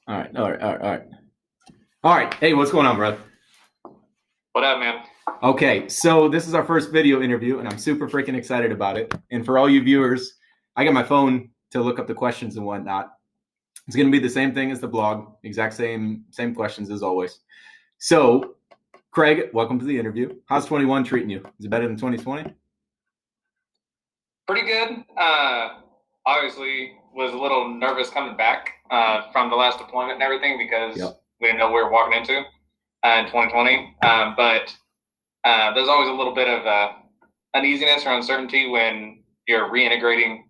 All right. All right. All right. All right. All right. Hey, what's going on, bro? What up, man? Okay. So this is our first video interview, and I'm super freaking excited about it. And for all you viewers, I got my phone to look up the questions and whatnot. It's going to be the same thing as the blog, exact same questions as always. So, Craig, welcome to the interview. How's 21 treating you? Is it better than 2020? Pretty good. Obviously, was a little nervous coming back from the last deployment and everything because Yep. we didn't know what we were walking into in 2020. But there's always a little bit of uneasiness or uncertainty when you're reintegrating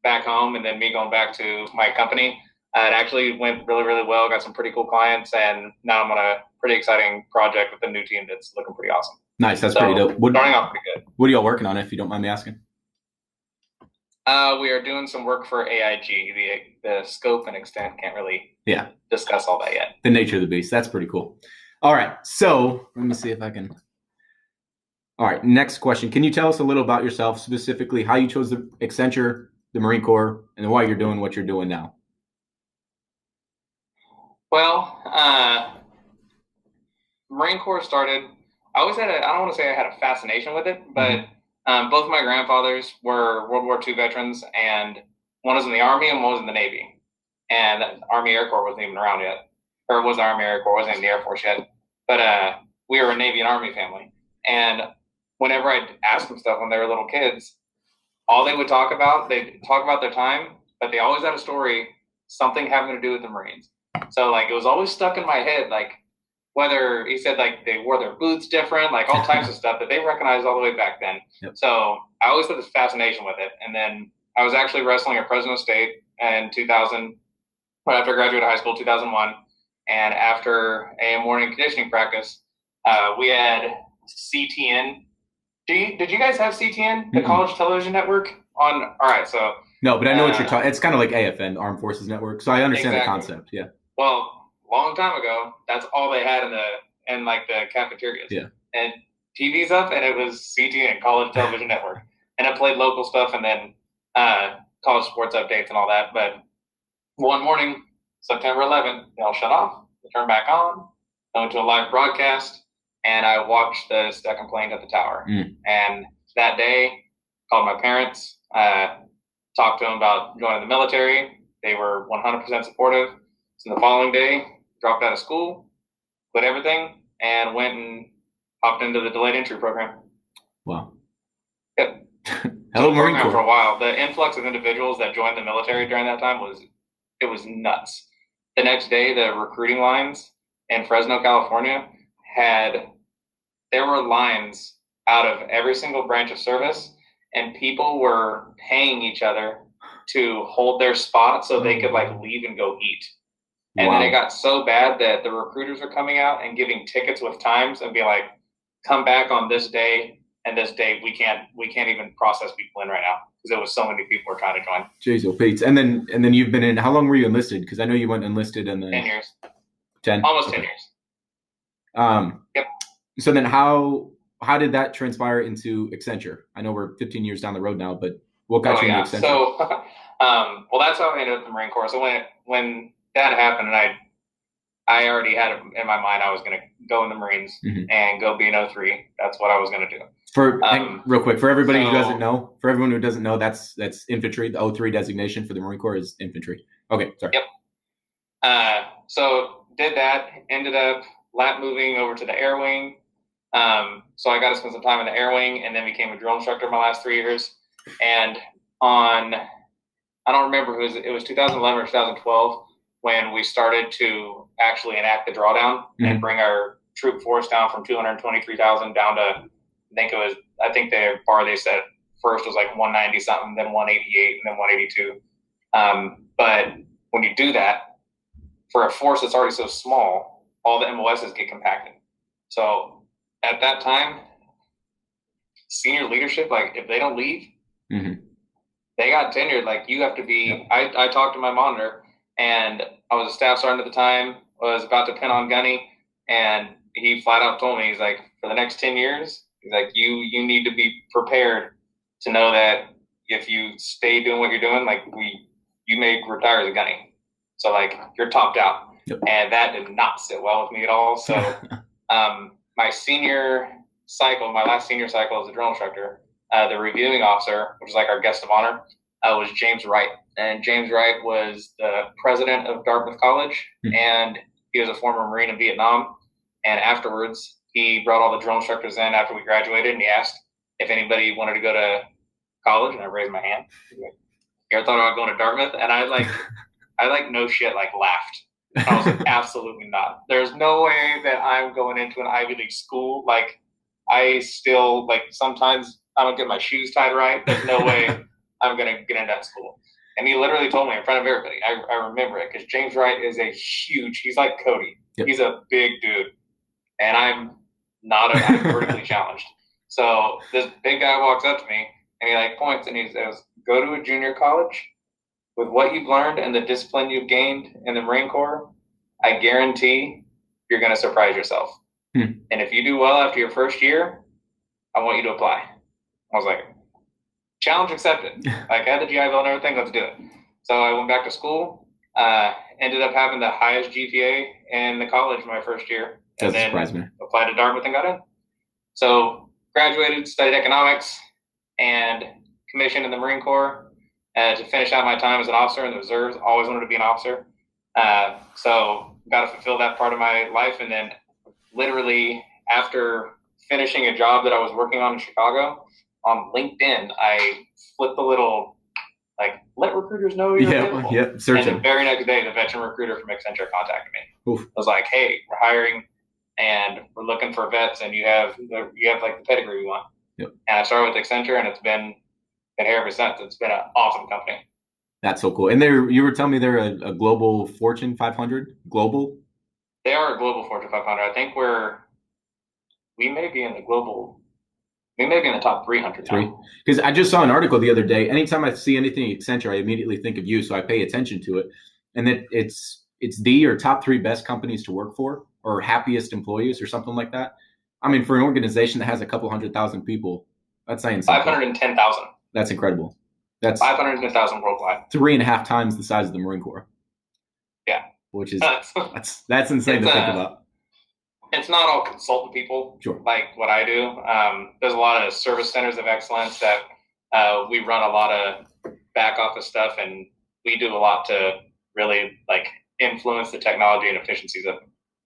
back home, and then me going back to my company. It actually went really, really well. Got some pretty cool clients, and now I'm on a pretty exciting project with a new team that's looking pretty awesome. Nice. That's So pretty dope. starting off pretty good. What are y'all working on, if you don't mind me asking? We are doing some work for AIG. The scope and extent can't really Yeah. discuss all that yet. The nature of the beast. That's pretty cool. All right. So let me see if I can. All right. Next question. Can you tell us a little about yourself, specifically how you chose the Accenture, the Marine Corps, and why you're doing what you're doing now? Well, Marine Corps started. I always had I don't want to say I had a fascination with it, but both of my grandfathers were World War II veterans, and one was in the Army and one was in the Navy. And the Army Air Corps wasn't even around yet, or was the Army Air Corps, wasn't in the Air Force yet. But we were a Navy and Army family, and whenever I'd ask them stuff when they were little kids, all they'd talk about their time, but they always had a story, something having to do with the Marines. So like it was always stuck in my head, like whether he said like they wore their boots different, like all types of stuff that they recognized all the way back then. Yep. So I always had this fascination with it. And then I was actually wrestling at Fresno State in 2000, right after I graduated high school, 2001. And after a morning conditioning practice, we had CTN. Did you guys have CTN, the College Television Network? All right, so no, but I know what you're talking. It's kind of like AFN, Armed Forces Network. So I understand exactly. the concept. Yeah. Well, long time ago, that's all they had in like the cafeterias. Yeah. And TV's up, and it was CTN, College Television Network, and it played local stuff, and then college sports updates and all that. But one morning, September 11th, they all shut off. They turned back on. I went to a live broadcast, and I watched the second plane at the tower. And that day, called my parents, talked to them about joining the military. They were 100% supportive. So the following day, dropped out of school, quit everything, and went and hopped into the delayed entry program. Wow. Yep. Hello, Marine Corps. For a while, the influx of individuals that joined the military during that time was nuts. The next day, the recruiting lines in Fresno, California, there were lines out of every single branch of service, and people were paying each other to hold their spot so they could like leave and go eat. And then it got so bad that the recruiters were coming out and giving tickets with times and be like, come back on this day and this day. We can't even process people in right now because there was so many people were trying to join. Jeez, oh Pete. And then you've been in, how long were you enlisted? Because I know you went enlisted in the 10 years. 10? Almost Okay. 10 years. Yep. So then how did that transpire into Accenture? I know we're 15 years down the road now, but what got you into Accenture? So, well, that's how I ended up in the Marine Corps. So when that happened, and I already had it in my mind I was going to go in the Marines and go be an 03. That's what I was going to do. Real quick, for everybody who doesn't know, that's infantry. The 03 designation for the Marine Corps is infantry. Okay, sorry. Yep. So did that, ended up lat moving over to the air wing. So I got to spend some time in the air wing, and then became a drill instructor my last 3 years. And I don't remember, it was 2011 or 2012 when we started to actually enact the drawdown and bring our troop force down from 223,000 down to, I think the bar they said first was like 190 something, then 188, and then 182. But when you do that for a force that's already so small, all the MOSs get compacted. So at that time, senior leadership, like if they don't leave, they got tenured. Like you have to be. Yep. I talked to my monitor, and I was a staff sergeant at the time. Was about to pin on Gunny, and he flat out told me, he's like, for the next 10 years, he's like, you need to be prepared to know that if you stay doing what you're doing, like you may retire as a Gunny. So like you're topped out. Yep. And that did not sit well with me at all. So my senior cycle, my last senior cycle as a drill instructor, the reviewing officer, which is like our guest of honor, was James Wright. And James Wright was the president of Dartmouth College, and he was a former Marine in Vietnam. And afterwards, he brought all the drill instructors in after we graduated, and he asked if anybody wanted to go to college, and I raised my hand. You ever thought about going to Dartmouth? And I no shit, laughed. I was like, absolutely not. There's no way that I'm going into an Ivy League school. I still, sometimes I don't get my shoes tied right. There's no way I'm going to get into that school. And he literally told me in front of everybody. I remember it because James Wright is he's like Cody. Yep. He's a big dude. And I'm vertically challenged. So this big guy walks up to me and he points and he says, go to a junior college with what you've learned and the discipline you've gained in the Marine Corps. I guarantee you're going to surprise yourself. And if you do well after your first year, I want you to apply. I was like, challenge accepted. I had the GI Bill and everything. Let's do it. So I went back to school, ended up having the highest GPA in the college my first year. Doesn't surprise me. Applied to Dartmouth and got in. So graduated, studied economics, and commissioned in the Marine Corps to finish out my time as an officer in the reserves. Always wanted to be an officer. So got to fulfill that part of my life. And then literally after finishing a job that I was working on in Chicago, on LinkedIn, I flipped the little, let recruiters know you're available. Yeah, searching. And the very next day, the veteran recruiter from Accenture contacted me. Oof. I was like, hey, we're hiring and we're looking for vets and you have the pedigree we want. Yep. And I started with Accenture and it's been here ever since. It's been an awesome company. That's so cool. And you were telling me they're a global Fortune 500? Global? They are a global Fortune 500. I think we may be in the top 300 now. Because I just saw an article the other day. Anytime I see anything Accenture, I immediately think of you, so I pay attention to it. And that it's the or top 3 best companies to work for, or happiest employees, or something like that. I mean, for an organization that has a couple 100,000 people, that's saying something. 510,000. That's incredible. That's 510,000 worldwide. 3.5 times the size of the Marine Corps. Yeah, which is that's insane to think about. It's not all consultant people, sure, like what I do. There's a lot of service centers of excellence that we run a lot of back office stuff, and we do a lot to really influence the technology and efficiencies of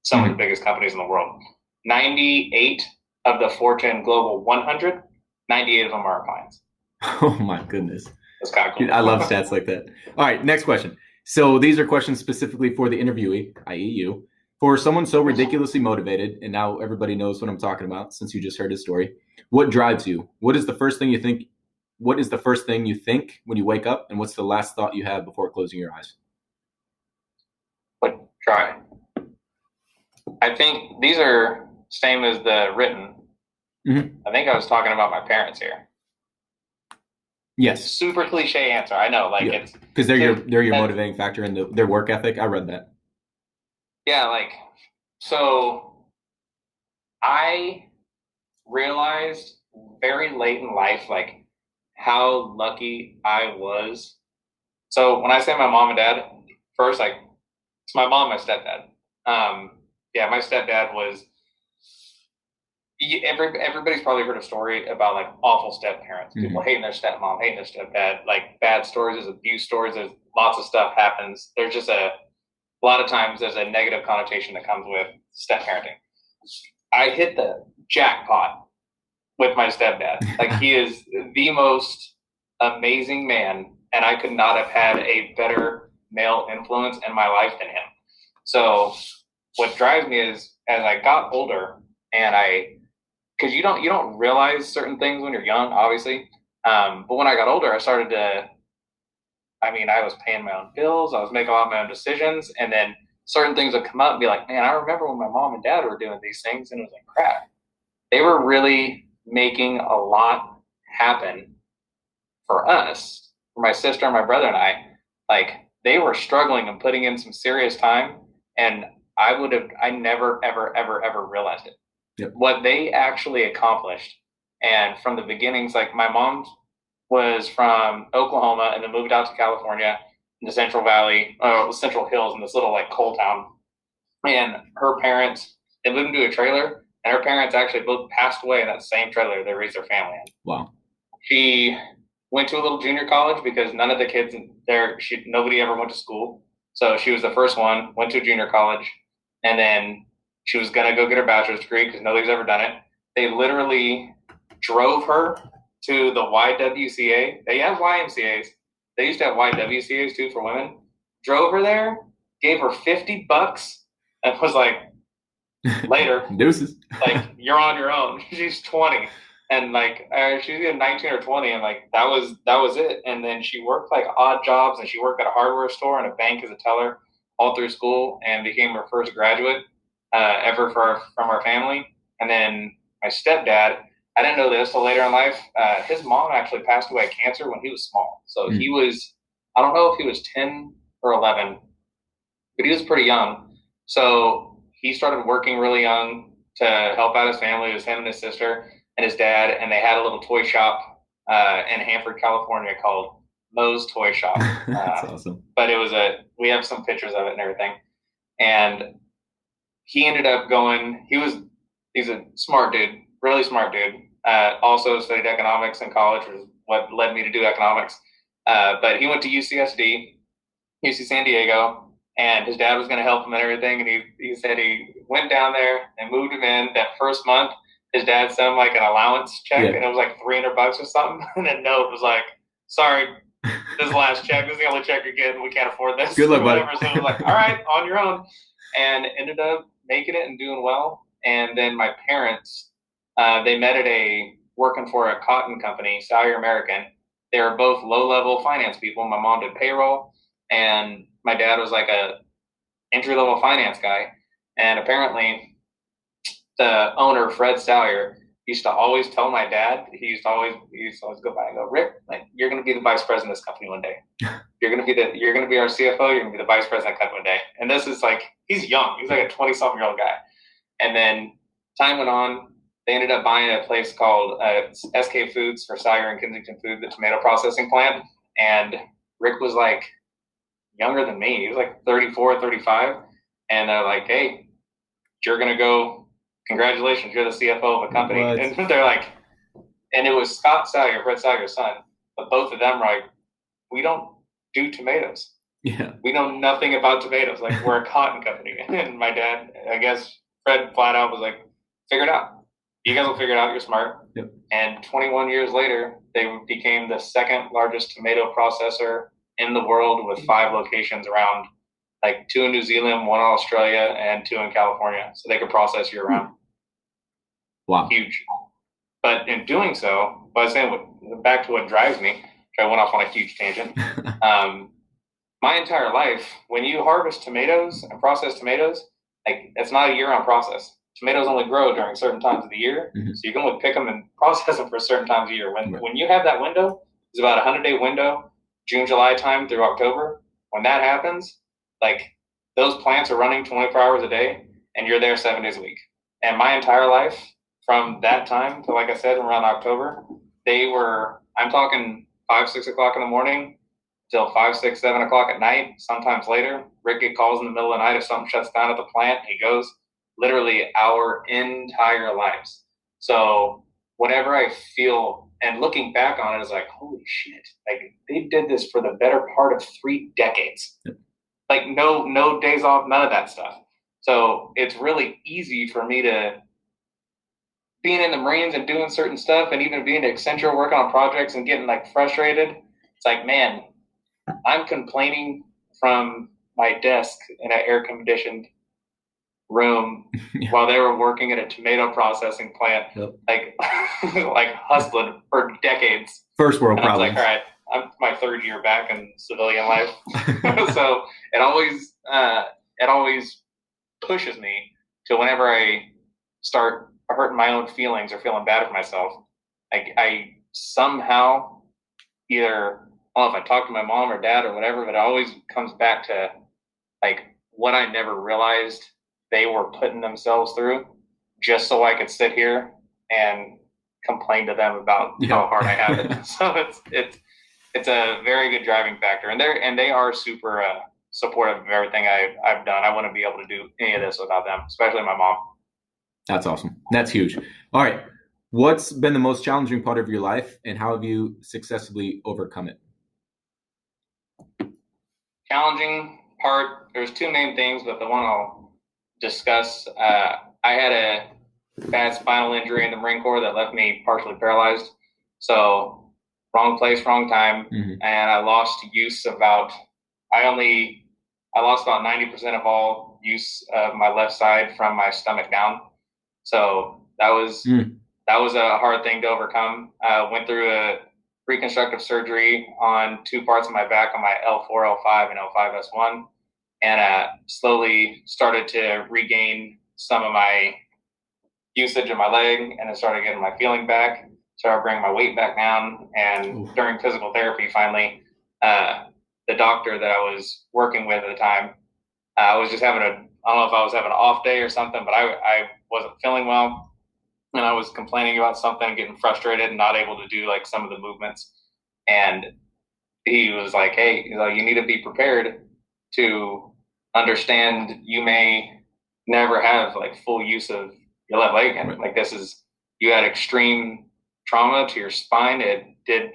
some of the biggest companies in the world. 98 of the Fortune Global 100, 98 of them are our clients. Oh my goodness. That's kind of cool. Dude, I love stats like that. All right, next question. So these are questions specifically for the interviewee, i.e. you. For someone so ridiculously motivated, and now everybody knows what I'm talking about since you just heard his story, what drives you? What is the first thing you think? What is the first thing you think when you wake up, and what's the last thought you have before closing your eyes? What drive? I think these are same as the written. Mm-hmm. I think I was talking about my parents here. Yes. Super cliche answer. I know, it's because they're your motivating factor in their work ethic. I read that. Yeah, so I realized very late in life, how lucky I was. So when I say my mom and dad, first, it's my mom, my stepdad. My stepdad was, everybody's probably heard a story about awful step parents, mm-hmm. people hating their stepmom, hating their stepdad, bad stories, there's abuse stories, there's lots of stuff happens. There's just a lot of times there's a negative connotation that comes with step parenting. I hit the jackpot with my stepdad. He is the most amazing man, and I could not have had a better male influence in my life than him. So what drives me is as I got older, and because you don't realize certain things when you're young, obviously. But when I got older, I started to. I was paying my own bills. I was making a lot of my own decisions. And then certain things would come up and be like, man, I remember when my mom and dad were doing these things. And it was like, crap. They were really making a lot happen for us, for my sister and my brother and I. They were struggling and putting in some serious time. And I never, ever, ever, ever realized it. Yep. What they actually accomplished. And from the beginnings, my mom was from Oklahoma and then moved out to California in the Central Valley, Central Hills in this little coal town. And her parents, they lived into a trailer, and her parents actually both passed away in that same trailer they raised their family in. Wow. She went to a little junior college because none of the kids there, nobody ever went to school. So she was the first one, went to a junior college, and then she was going to go get her bachelor's degree because nobody's ever done it. They literally drove her to the YWCA. They have YMCAs. They used to have YWCAs too for women. Drove her there, gave her $50, and was like, later. Deuces. Like, you're on your own. She's 20. And like she's either 19 or 20, and like that was it. And then she worked like odd jobs, and she worked at a hardware store and a bank as a teller all through school, and became her first graduate ever from our family. And then my stepdad, I didn't know this till later in life. His mom actually passed away of cancer when he was small. So he was, I don't know if he was 10 or 11, but he was pretty young. So he started working really young to help out his family. It was him and his sister and his dad, and they had a little toy shop in Hanford, California called Moe's Toy Shop. That's awesome. But we have some pictures of it and everything. And he ended up going, he's a smart dude, really smart dude. Also studied economics in college, which is what led me to do economics. But he went to UCSD, UC San Diego, and his dad was going to help him and everything. And he said he went down there and moved him in that first month. His dad sent him like an allowance check, and it was like $300 or something. And a note was like, sorry, this is the last check. This is the only check you're getting. We can't afford this. Good luck, buddy. So it was like, all right, on your own. And ended up making it and doing well. And then my parents, they met at working for a cotton company, Salyer American. They were both low-level finance people. My mom did payroll, and my dad was like a entry-level finance guy. And apparently the owner, Fred Salyer, used to always tell my dad, he used to always go by and go, Rick, like, you're going to be the vice president of this company one day. You're going to be our CFO. You're going to be the vice president of the company one day. And this is like, he's young. He's like a 20-something-year-old guy. And then time went on. They ended up buying a place called SK Foods for Salyer and Kensington Food, the tomato processing plant. And Rick was like younger than me. He was like 34, 35. And they're like, hey, you're going to go. Congratulations, you're the CFO of a company. What? And they're like, and it was Scott Salyer, Fred Salyer's son, but both of them were like, we don't do tomatoes. Yeah. We know nothing about tomatoes. Like, we're a cotton company. And my dad, I guess Fred flat out was like, figure it out. You guys will figure it out. You're smart. Yep. And 21 years later, they became the second largest tomato processor in the world with 5 locations around, like 2 in New Zealand, 1 in Australia, and 2 in California. So they could process year round. Wow. Huge. But in doing so, I was saying, back to what drives me, which I went off on a huge tangent. My entire life, when you harvest tomatoes and process tomatoes, like, it's not a year-round process. Tomatoes only grow during certain times of the year, so you can only pick them and process them for certain times of year. When you have that window, it's about a 100-day window, June, July time through October. When that happens, like, those plants are running 24 hours a day, and you're there 7 days a week. And my entire life, from that time to, like I said, around October, I'm talking 5, 6 o'clock in the morning till 5, 6, 7 o'clock at night, sometimes later. Rick get calls in the middle of the night if something shuts down at the plant. He goes, literally our entire lives. So whenever I feel, and looking back on it, is like, holy shit, like, they did this for the better part of 3 decades. Like, no days off, none of that stuff. So it's really easy for me to, being in the Marines and doing certain stuff, and even being at Accenture working on projects and getting like frustrated. It's like, man, I'm complaining from my desk in an air-conditioned room while they were working at a tomato processing plant, like hustling for decades. First world problem. I was problems. like, all right, I'm my 3rd year back in civilian life. So it always pushes me to, whenever I start hurting my own feelings or feeling bad for myself, like, I somehow either, I don't know if I talk to my mom or dad or whatever, but it always comes back to like what I never realized they were putting themselves through just so I could sit here and complain to them about how hard I have it. So it's a very good driving factor, and they are super supportive of everything I've done. I wouldn't be able to do any of this without them, especially my mom. That's awesome. That's huge. All right. What's been the most challenging part of your life, and how have you successfully overcome it? Challenging part, there's two main things, but the one I'll discuss, I had a bad spinal injury in the Marine Corps that left me partially paralyzed. So wrong place, wrong time. And I lost use about, I lost about 90% of all use of my left side from my stomach down. So that was a hard thing to overcome. Went through a reconstructive surgery on two parts of my back, on my L4, L5, and L5S1, and slowly started to regain some of my usage of my leg, and I started getting my feeling back, started bringing my weight back down, and during physical therapy, finally, the doctor that I was working with at the time, I was just having I don't know if I was having an off day or something, but I wasn't feeling well. And I was complaining about something, getting frustrated and not able to do like some of the movements. And he was like, hey, you need to be prepared to understand you may never have like full use of your left leg again. Right. Like you had extreme trauma to your spine. It did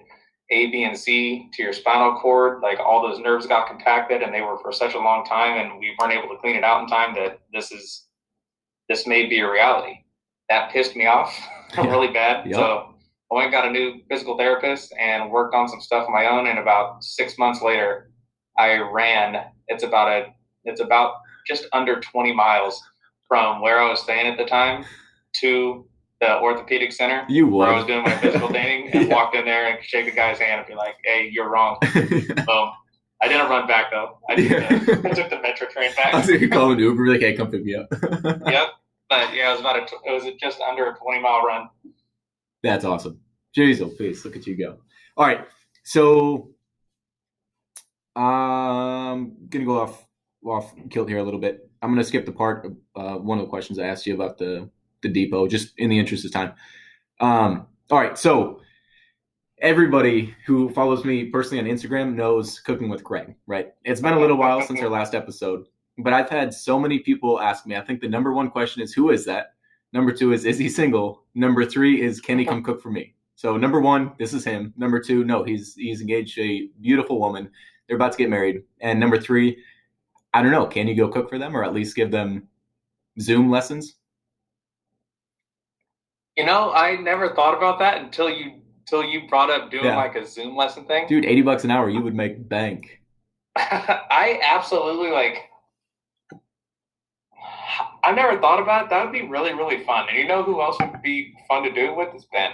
A, B, and C to your spinal cord. Like all those nerves got compacted, and they were for such a long time, and we weren't able to clean it out in time that this may be a reality. That pissed me off really bad. Yep. So I went and got a new physical therapist and worked on some stuff of my own. And about 6 months later, I ran. It's about just under 20 miles from where I was staying at the time to the orthopedic center where I was doing my physical training, and walked in there and shake the guy's hand and be like, hey, you're wrong. Boom. I didn't run back though. I took the metro train back. I was going to call an Uber, like, hey, come pick me up. Yep. But yeah, it was just under a 20-mile run. That's awesome. Jeez, please look at you go. All right, so I'm gonna go off kilt here a little bit. I'm gonna skip the part of one of the questions I asked you about the depot, just in the interest of time. All right, so everybody who follows me personally on Instagram knows Cooking with Craig, right? It's been a little while since our last episode. But I've had so many people ask me. I think the number one question is, who is that? Number two is he single? Number three is, can he come cook for me? So number one, this is him. Number two, no, he's engaged a beautiful woman. They're about to get married. And number three, I don't know, can you go cook for them, or at least give them Zoom lessons? I never thought about that until you brought up doing like a Zoom lesson thing. Dude, $80 an hour, you would make bank. I absolutely I've never thought about it. That would be really, really fun. And you know who else would be fun to do it with? Is Ben.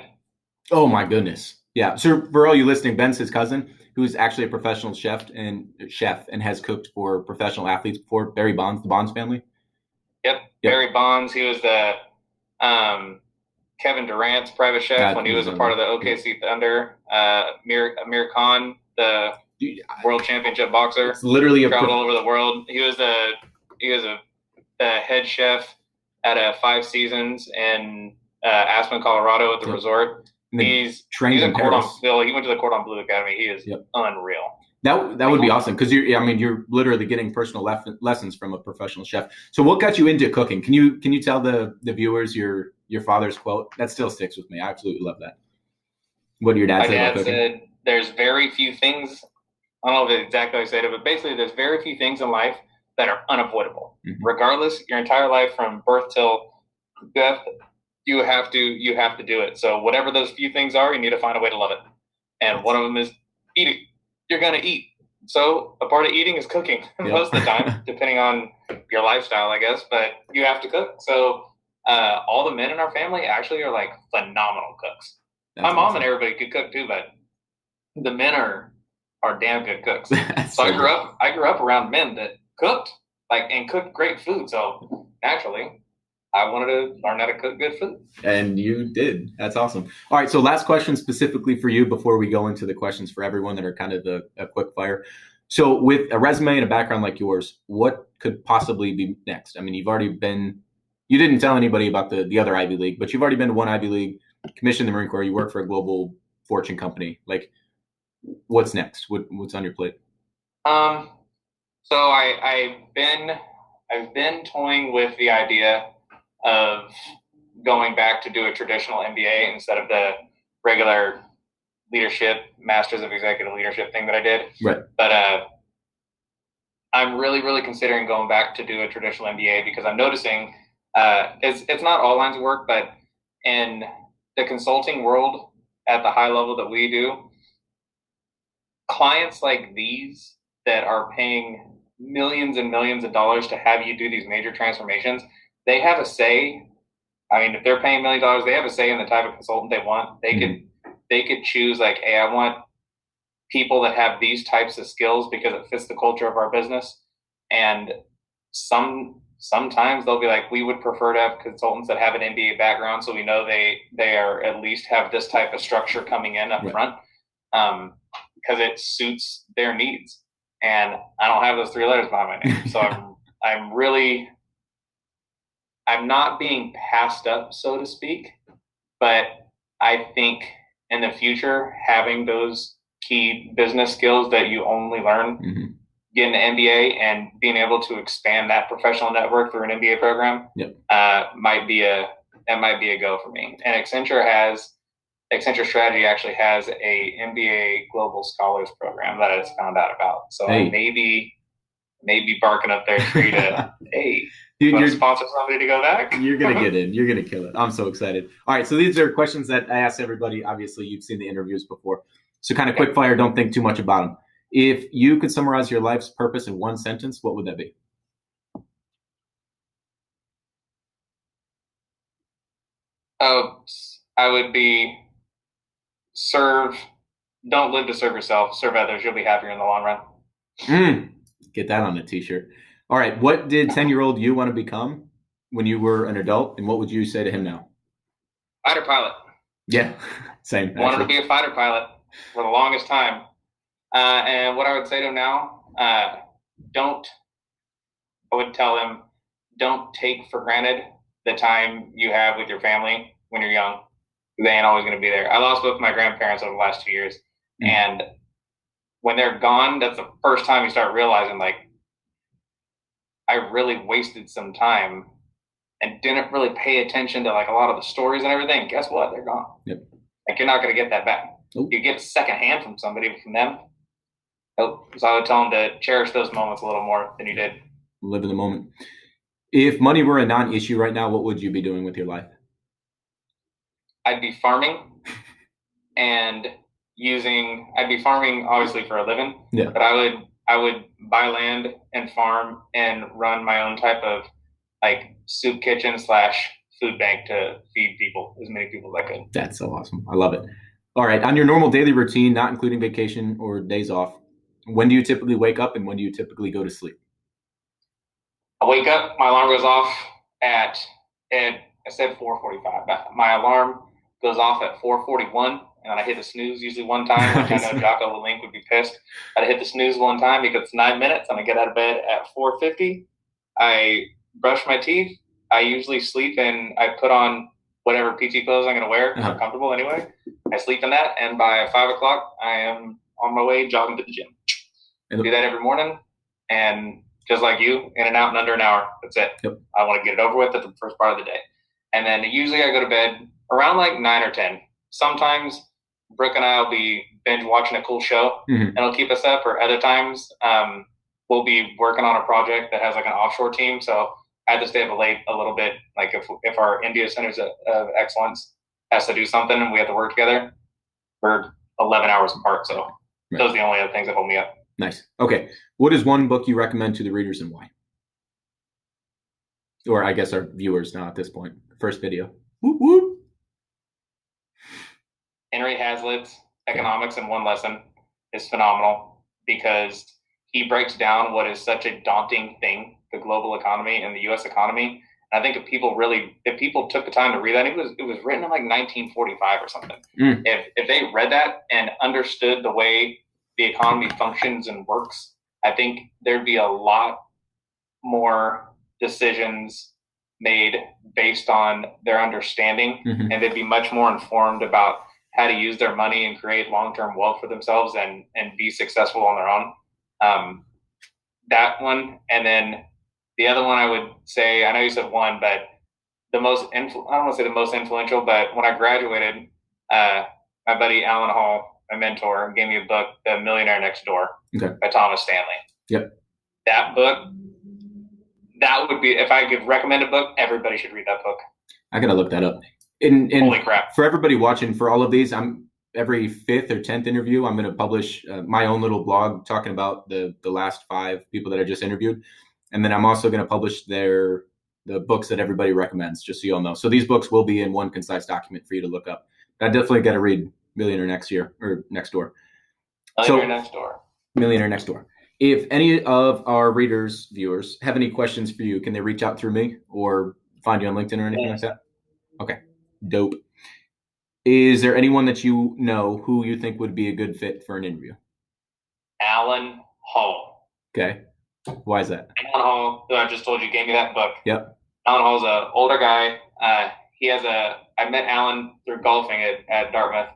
Oh my goodness. Yeah. So for all you listening, Ben's his cousin, who's actually a professional chef and has cooked for professional athletes before. Barry Bonds, the Bonds family. Yep. Barry Bonds. He was the Kevin Durant's private chef when he was a part of the OKC Thunder. Amir Khan, the world championship boxer. It's literally traveled all over the world. He was the head chef at 5 seasons in Aspen, Colorado at the resort. He's in Cordon Bleu. He went to the Cordon Bleu Academy. He is unreal. That would be awesome, because you're literally getting personal lessons from a professional chef. So what got you into cooking? Can you tell the viewers your father's quote? That still sticks with me. I absolutely love that. What did your dad say about cooking? My dad said, there's very few things, I don't know if exactly how he said it, but basically there's very few things in life that are unavoidable. Mm-hmm. Regardless, your entire life from birth till death, you have to do it. So whatever those few things are, you need to find a way to love it. And one of them is eating. You're going to eat. So a part of eating is cooking most of the time, depending on your lifestyle, I guess, but you have to cook. So all the men in our family actually are like phenomenal cooks. My mom and everybody could cook too, but the men are damn good cooks. So I grew up around men that cooked and cooked great food. So naturally, I wanted to learn how to cook good food. And you did. That's awesome. All right. So last question specifically for you before we go into the questions for everyone that are kind of a quick fire. So with a resume and a background like yours, what could possibly be next? I mean, you didn't tell anybody about the other Ivy League, but you've already been to one Ivy League, commissioned in the Marine Corps. You work for a global Fortune company. Like, what's next? What's on your plate? So I've been toying with the idea of going back to do a traditional MBA instead of the regular leadership, Masters of Executive Leadership thing that I did. Right. But I'm really considering going back to do a traditional MBA because I'm noticing it's not all lines of work, but in the consulting world at the high level that we do, clients like these that are paying millions and millions of dollars to have you do these major transformations, they have a say. I mean, if they're paying $1 million, they have a say in the type of consultant they want. They could choose like, hey, I want people that have these types of skills because it fits the culture of our business. And sometimes they'll be like, we would prefer to have consultants that have an MBA background, so we know they are at least have this type of structure coming in up front, because it suits their needs. And I don't have those 3 letters behind my name, so I'm not being passed up, so to speak. But I think in the future, having those key business skills that you only learn getting an MBA and being able to expand that professional network through an MBA program might be a go for me. And Accenture Strategy actually has a MBA Global Scholars Program that I just found out about. So I may be barking up their tree to, hey, you're sponsor somebody to go back. You're going to get in. You're going to kill it. I'm so excited. All right. So these are questions that I ask everybody. Obviously, you've seen the interviews before. So kind of quick fire. Don't think too much about them. If you could summarize your life's purpose in one sentence, what would that be? Oh, I would be don't live to serve yourself, serve others. You'll be happier in the long run. Get that on a t-shirt. All right. What did 10-year-old you want to become when you were an adult? And what would you say to him now? Fighter pilot. Yeah, same. Wanted to be a fighter pilot for the longest time. And what I would say to him now, I would tell him, don't take for granted the time you have with your family when you're young. They ain't always going to be there. I lost both my grandparents over the last 2 years. And when they're gone, that's the first time you start realizing, like, I really wasted some time and didn't really pay attention to like a lot of the stories and everything. Guess what? They're gone. Yep. Like, you're not going to get that back. Nope. You get secondhand from them. So I would tell them to cherish those moments a little more than you did. Live in the moment. If money were a non-issue right now, what would you be doing with your life? I'd be farming and I'd be farming obviously for a living. Yeah. But I would buy land and farm and run my own type of like soup kitchen / food bank to feed people, as many people as I could. That's so awesome. I love it. All right. On your normal daily routine, not including vacation or days off, when do you typically wake up and when do you typically go to sleep? I wake up, my alarm goes off at I said 4:45. My alarm goes off at 4:41, and I hit the snooze usually one time. Like, I know Jocko the Link would be pissed. I'd hit the snooze one time because it's 9 minutes, and I get out of bed at 4:50. I brush my teeth. I usually sleep, and I put on whatever PT clothes I'm going to wear because I'm comfortable anyway. I sleep in that, and by 5 o'clock, I am on my way jogging to the gym. Do that every morning, and just like you, in and out in under an hour. That's it. Yep. I want to get it over with at the first part of the day. And then usually I go to bed around like 9 or 10. Sometimes Brooke and I will be binge watching a cool show and it'll keep us up, or other times we'll be working on a project that has like an offshore team. So I have to stay up late a little bit. Like if our India Centers of Excellence has to do something and we have to work together, we're 11 hours apart. So those are the only other things that hold me up. Nice. Okay. What is one book you recommend to the readers and why? Or I guess our viewers now at this point. First video. Whoop, whoop. Henry Hazlitt's Economics in One Lesson is phenomenal because he breaks down what is such a daunting thing, the global economy and the U.S. economy. And I think if people took the time to read that, it was written in like 1945 or something. If they read that and understood the way the economy functions and works, I think there'd be a lot more decisions made based on their understanding, and they'd be much more informed about how to use their money and create long-term wealth for themselves and be successful on their own. that one, and then the other one I would say, I know you said one, but I don't want to say the most influential, but when I graduated, my buddy Alan Hall, my mentor, gave me a book, The Millionaire Next Door by Thomas Stanley. Yep. That book, that would be, if I could recommend a book, everybody should read that book. I got to look that up. And holy crap. For everybody watching, for all of these, every 5th or 10th interview, I'm going to publish my own little blog talking about the last 5 people that I just interviewed. And then I'm also going to publish the books that everybody recommends, just so you all know. So these books will be in one concise document for you to look up. I definitely got to read Millionaire Next Door. Millionaire Next Door. If any of our readers, viewers, have any questions for you, can they reach out through me or find you on LinkedIn or anything like that? Okay, dope. Is there anyone that you know who you think would be a good fit for an interview? Alan Hall. Okay. Why is that? Alan Hall, who I just told you, gave me that book. Yep. Alan Hall's an older guy. I met Alan through golfing at Dartmouth.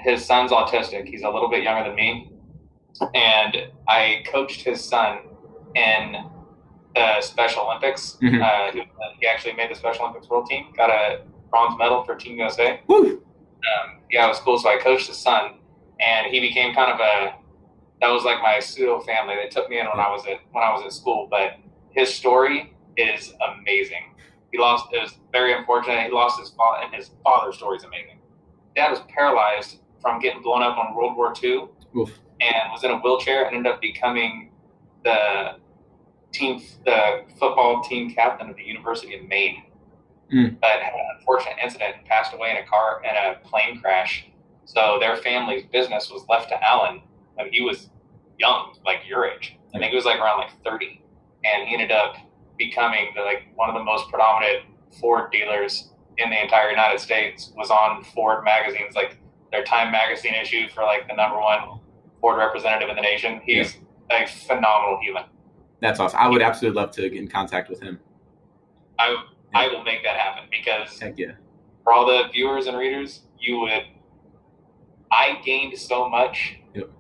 His son's autistic. He's a little bit younger than me. And I coached his son in the Special Olympics. Mm-hmm. He actually made the Special Olympics world team, got a bronze medal for Team USA. Woo! Yeah, it was cool. So I coached his son, and he became kind of that was like my pseudo family. They took me in when I was at school, but his story is amazing. It was very unfortunate. He lost his father, and his father's story is amazing. Dad was paralyzed from getting blown up on World War II. Oof. And was in a wheelchair and ended up becoming the football team captain of the University of Maine. But had an unfortunate incident and passed away in a plane crash. So their family's business was left to Alan when he was young, like your age. I think he was like around 30, and he ended up becoming one of the most predominant Ford dealers in the entire United States. Was on Ford magazines, like their Time magazine issue for the #1 Ford representative in the nation. He's a phenomenal human. That's awesome. I would absolutely love to get in contact with him. I will make that happen, because heck yeah, for all the viewers and readers, I gained so much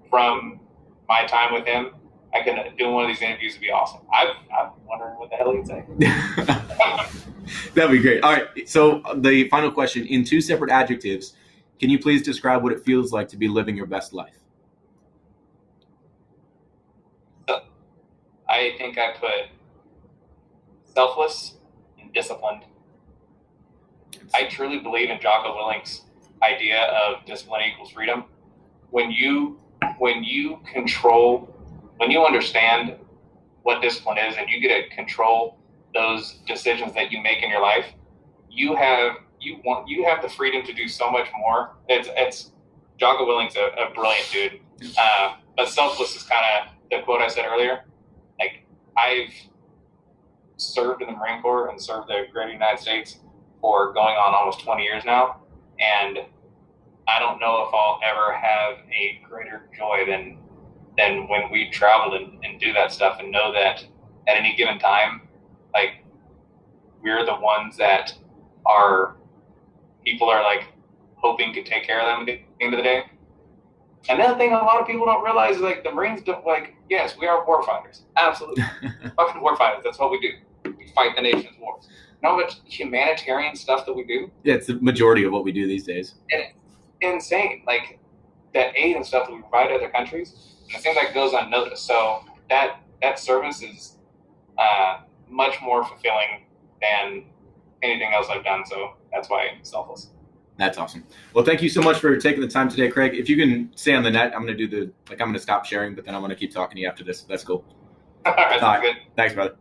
from my time with him. I can do one of these interviews would be awesome. I'm wondering what the hell he'd say. That'd be great. All right. So the final question, in 2 separate adjectives, can you please describe what it feels like to be living your best life? So, I think I put selfless and disciplined. I truly believe in Jocko Willink's idea of discipline equals freedom. When you understand what discipline is, and you get to control those decisions that you make in your life, you have the freedom to do so much more. It's Jocko Willink's a brilliant dude. But selfless is kind of the quote I said earlier. I've served in the Marine Corps and served the great United States for going on almost 20 years now, and I don't know if I'll ever have a greater joy than when we travel and do that stuff, and know that at any given time, we're the ones that people are hoping to take care of them at the end of the day. And the thing a lot of people don't realize is the Marines don't yes, we are war fighters. Absolutely. Fucking war fighters. That's what we do. We fight the nation's wars. You know how much humanitarian stuff that we do? Yeah, it's the majority of what we do these days. And it's insane. That aid and stuff that we provide to other countries, and it seems like it goes unnoticed. So that service is much more fulfilling than anything else I've done. So that's why I'm selfless. That's awesome. Well, thank you so much for taking the time today, Craig. If you can stay on the net, I'm going to do I'm going to stop sharing, but then I'm going to keep talking to you after this. That's cool. All right. Good. Thanks, brother.